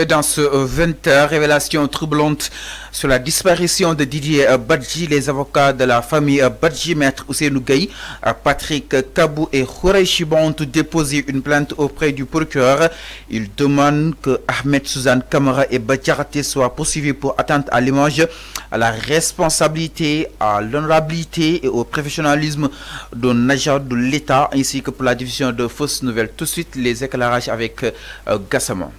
Et dans ce 20h, révélation troublante sur la disparition de Didier Badji, les avocats de la famille Badji, Maître Ousseynou Gaye, Patrick Kabou et Khourey Chiba ont déposé une plainte auprès du procureur. Ils demandent que Ahmed Suzanne Kamara et Badiaraté soient poursuivis pour atteinte à l'image, à la responsabilité, à l'honorabilité et au professionnalisme d'un agent de l'État, ainsi que pour la diffusion de fausses nouvelles. Tout de suite, les éclairages avec Gassama.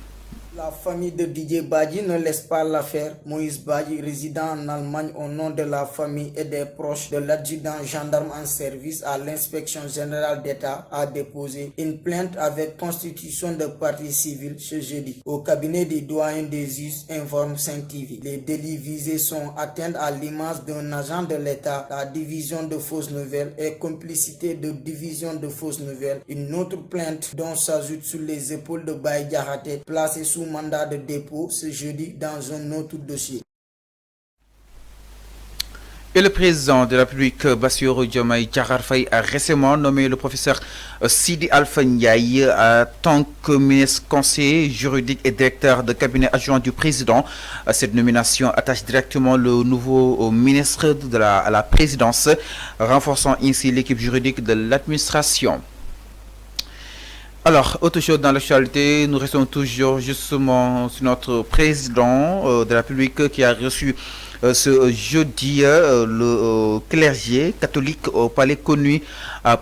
La famille de Didier Badji ne laisse pas l'affaire. Moïse Badji, résident en Allemagne au nom de la famille et des proches de l'adjudant gendarme en service à l'inspection générale d'État, a déposé une plainte avec constitution de partie civile ce jeudi. Au cabinet des doyens des juges, informe 5 TV. Les délits visés sont atteinte à l'image d'un agent de l'État, la division de fausses nouvelles et complicité de division de fausses nouvelles. Une autre plainte dont s'ajoute sur les épaules de Badiaraté, placée sous mandat de dépôt ce jeudi dans un autre dossier. Et le président de la République, Bassirou Diomaye Diakhar Faye, a récemment nommé le professeur Sidi Alpha Ndiaye en tant que ministre conseiller juridique et directeur de cabinet adjoint du président. Cette nomination attache directement le nouveau ministre à la présidence, renforçant ainsi l'équipe juridique de l'administration. Alors, autre chose dans l'actualité, nous restons toujours justement sur notre président de la République qui a reçu ce jeudi le clergé catholique au palais connu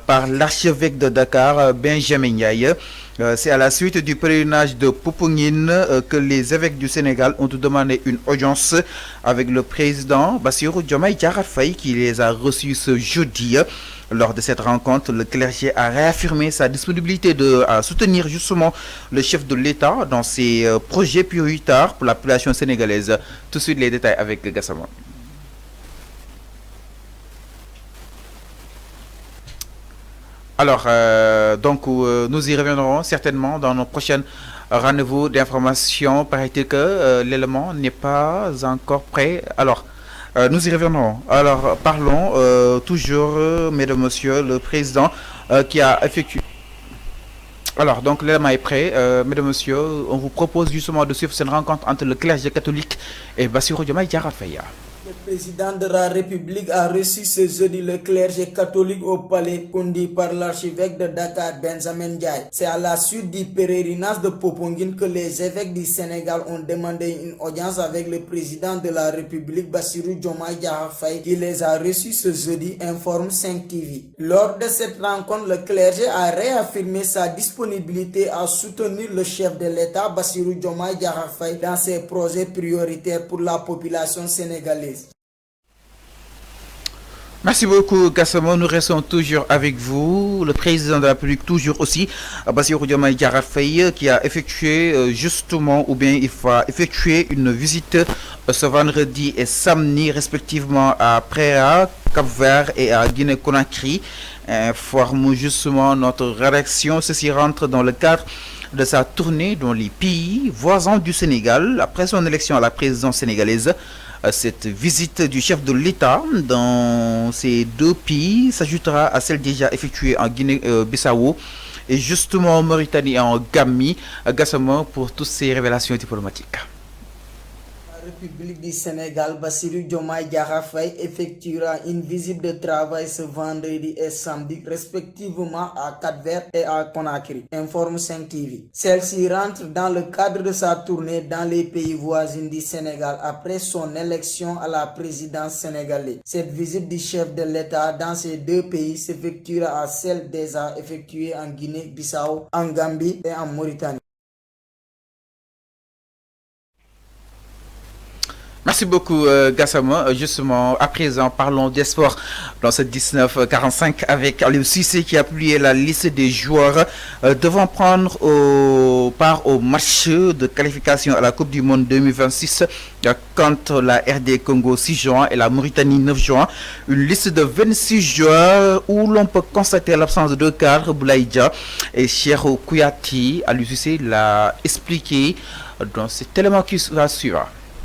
par l'archevêque de Dakar, Benjamin Ndiaye. C'est à la suite du pèlerinage de Popenguine que les évêques du Sénégal ont demandé une audience avec le président Bassirou Diomaye Diakhar Faye qui les a reçus ce jeudi. Lors de cette rencontre, le clergé a réaffirmé sa disponibilité à soutenir justement le chef de l'État dans ses projets prioritaires pour la population sénégalaise. Tout de suite les détails avec Gassama. Alors, nous y reviendrons certainement dans nos prochaines rendez-vous d'information. Paraît-il que l'élément n'est pas encore prêt. Alors, nous y reviendrons. Alors, parlons toujours, mesdames, messieurs, le président qui a effectué... Alors, donc, l'élément est prêt. Mesdames, messieurs, on vous propose justement de suivre cette rencontre entre le clergé catholique et Bassirou Diomaye Diakhar Faye. Le président de la République a reçu ce jeudi le clergé catholique au palais conduit par l'archevêque de Dakar, Benjamin Ndiaye. C'est à la suite du pèlerinage de Popenguine que les évêques du Sénégal ont demandé une audience avec le président de la République, Bassirou Diomaye Diakhar Faye, qui les a reçus ce jeudi, informe 5 TV. Lors de cette rencontre, le clergé a réaffirmé sa disponibilité à soutenir le chef de l'État, Bassirou Diomaye Diakhar Faye, dans ses projets prioritaires pour la population sénégalaise. Merci beaucoup Gassama, nous restons toujours avec vous. Le président de la République toujours aussi, Bassirou Diomaye Diakhar Faye, qui a effectué justement, ou bien il va effectuer une visite ce vendredi et samedi respectivement à Préa, Cap-Vert et à Guinée-Conakry. Informe justement notre rédaction. Ceci rentre dans le cadre de sa tournée dans les pays voisins du Sénégal après son élection à la présidence sénégalaise. Cette visite du chef de l'État dans ces deux pays s'ajoutera à celle déjà effectuée en Guinée-Bissau et justement en Mauritanie et en Gambie. Gassama pour toutes ces révélations diplomatiques. La République du Sénégal, Bassirou Diomaye Diakhar Faye effectuera une visite de travail ce vendredi et samedi, respectivement à Cap-Vert et à Conakry, informe 5 TV. Celle-ci rentre dans le cadre de sa tournée dans les pays voisins du Sénégal après son élection à la présidence sénégalaise. Cette visite du chef de l'État dans ces deux pays s'effectuera à celle déjà effectuée en Guinée-Bissau, en Gambie et en Mauritanie. Merci beaucoup Gassama. Justement, à présent, parlons des sports dans ce 19-45 avec Aliou Cissé qui a publié la liste des joueurs devant prendre part au match de qualification à la Coupe du Monde 2026 contre la RD Congo 6 juin et la Mauritanie 9 juin. Une liste de 26 joueurs où l'on peut constater l'absence de deux cadres, Boulaïdja et Cheikhou Kouyaté. Aliou Cissé l'a expliqué dans cet élément qui va suivre.